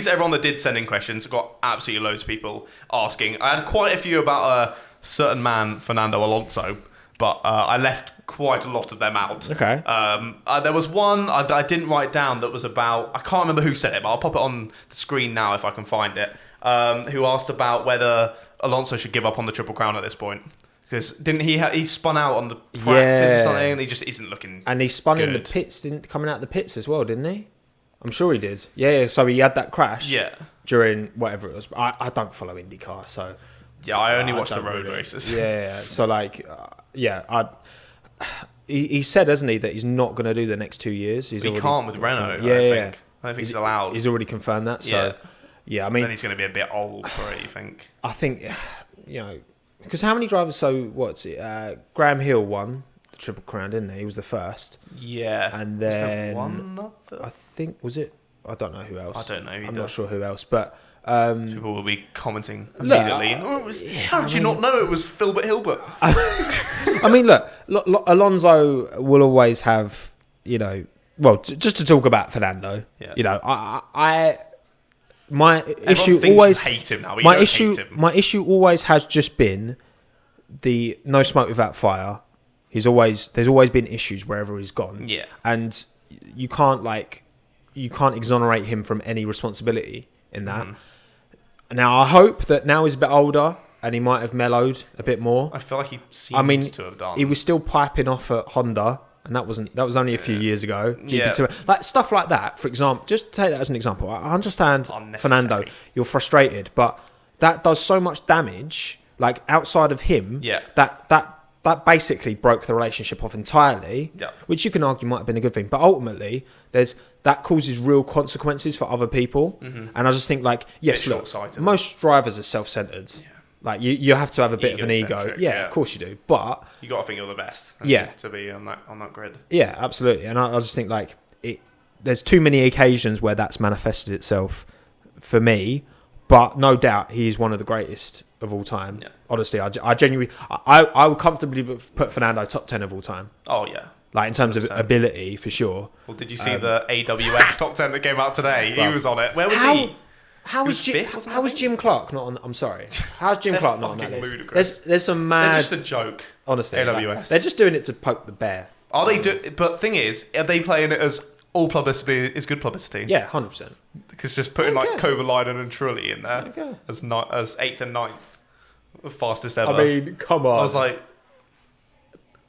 to everyone that did send in questions. I got absolutely loads of people asking. I had quite a few about a certain man, Fernando Alonso, but I left quite a lot of them out. Okay. There was one I didn't write down that was about, I can't remember who said it, but I'll pop it on the screen now if I can find it, who asked about whether Alonso should give up on the Triple Crown at this point. Because didn't he spun out on the practice or something, and he just isn't looking And he spun good. in the pits, coming out the pits as well, didn't he? I'm sure he did. Yeah, so he had that crash during whatever it was. I don't follow IndyCar, so... Yeah, I only watch the road races. Yeah, so like, he said, hasn't he, that he's not going to do the next 2 years. He can't with Renault, I don't think he's allowed. He's already confirmed that, so... Yeah, I mean... Then he's going to be a bit old for it, you think? I think, you know... Because how many drivers... So, what's it? Graham Hill won the Triple Crown, didn't he? He was the first. Yeah. And then... Was there one other? I think... Was it... I don't know who else. I don't know either. I'm not sure who else, but... People will be commenting immediately. How did you not know it was Philbert Hilbert? I mean, look, Alonso will always have, you know... Well, just to talk about Fernando, you know, my issue always hate him now. My issue always has just been the no smoke without fire. There's always been issues wherever he's gone. Yeah, and you can't exonerate him from any responsibility in that. Now I hope that now he's a bit older and he might have mellowed a bit more. I feel like he seems to have done. He was still piping off at Honda. And that was only a few years ago. GP2, like stuff like that, for example. Just take that as an example. I understand, Fernando, you're frustrated, but that does so much damage. Like outside of him, that basically broke the relationship off entirely. Yeah. Which you can argue might have been a good thing, but ultimately, that causes real consequences for other people. And I just think, like, yes, look, most drivers are self-centered. Yeah. Like you have to have a bit of an ego. Yeah, of course you do. But you got to think you're the best. To be on that grid. Yeah, absolutely. And I just think like there's too many occasions where that's manifested itself for me. But no doubt he's one of the greatest of all time. Yeah. Honestly, I genuinely I would comfortably put Fernando top 10 of all time. Oh yeah. Like in terms 100%. Of ability, for sure. Well, did you see the AWS top 10 that came out today? He was on it. Where was he? How was Jim Clark not on? I'm sorry. How's Jim Clark not on that list? There's some mad. They're just a joke. Honestly, AWS. Like, they're just doing it to poke the bear. Are they But thing is, are they playing it as all publicity is good publicity? Yeah, 100%. Because just putting like Kovalainen and Trulli in there as 8th and 9th, the fastest ever. I mean, come on. I was like,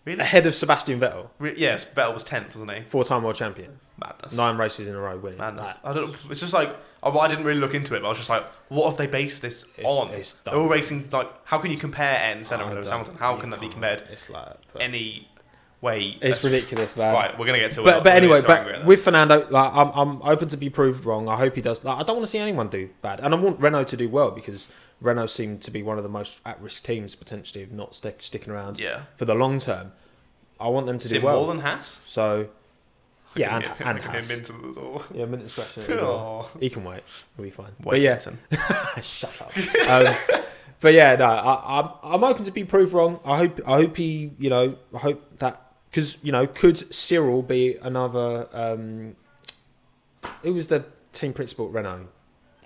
really? Ahead of Sebastian Vettel. Yes, Vettel was 10th, wasn't he? 4-time world champion. Madness. 9 races in a row winning. Madness. I don't know. It's just like, I didn't really look into it, but I was just like, what have they based this on? They're all racing, like, how can you compare Ayrton Senna and Lewis Hamilton? How can that be compared any way? It's ridiculous, man. Right, we're going to get to it. But anyway, with Fernando, like, I'm open to be proved wrong. I hope he does. Like, I don't want to see anyone do bad. And I want Renault to do well because Renault seem to be one of the most at-risk teams, potentially, of not sticking around for the long term. I want them to do well. More than Haas? So... Yeah, and Haas. Yeah, Minton's question. He can wait. He'll be fine. Wait, shut up. But yeah, no, I'm open to be proved wrong. I hope he, you know, I hope that because you know, could Cyril be another? Who was the team principal at Renault?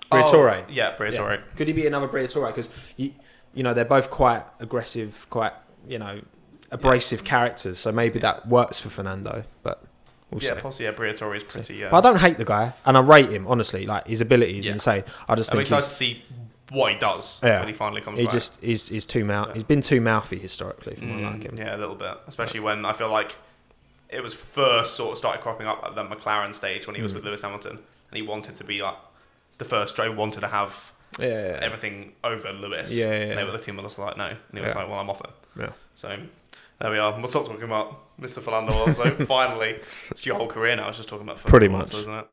Briatore. Yeah, Briatore. Yeah. Could he be another Briatore? Because you know they're both quite aggressive, quite abrasive characters. So maybe that works for Fernando, but. We'll possibly. Yeah, Briatore is pretty. But I don't hate the guy, and I rate him honestly. Like his ability is insane. I just think I'm excited to see what he does when he finally comes back. He's too He's been too mouthy historically for my liking. Yeah, a little bit, especially when I feel like it was first sort of started cropping up at the McLaren stage when he was with Lewis Hamilton, and he wanted to be like the first. Joe wanted to have everything over Lewis. And they were the team that was like no, and he was like, well, I'm off it. Yeah. So. There we are. We'll stop talking about Mr. Fernando Alonso. Finally, it's your whole career now. I was just talking about Fernando Alonso, isn't it?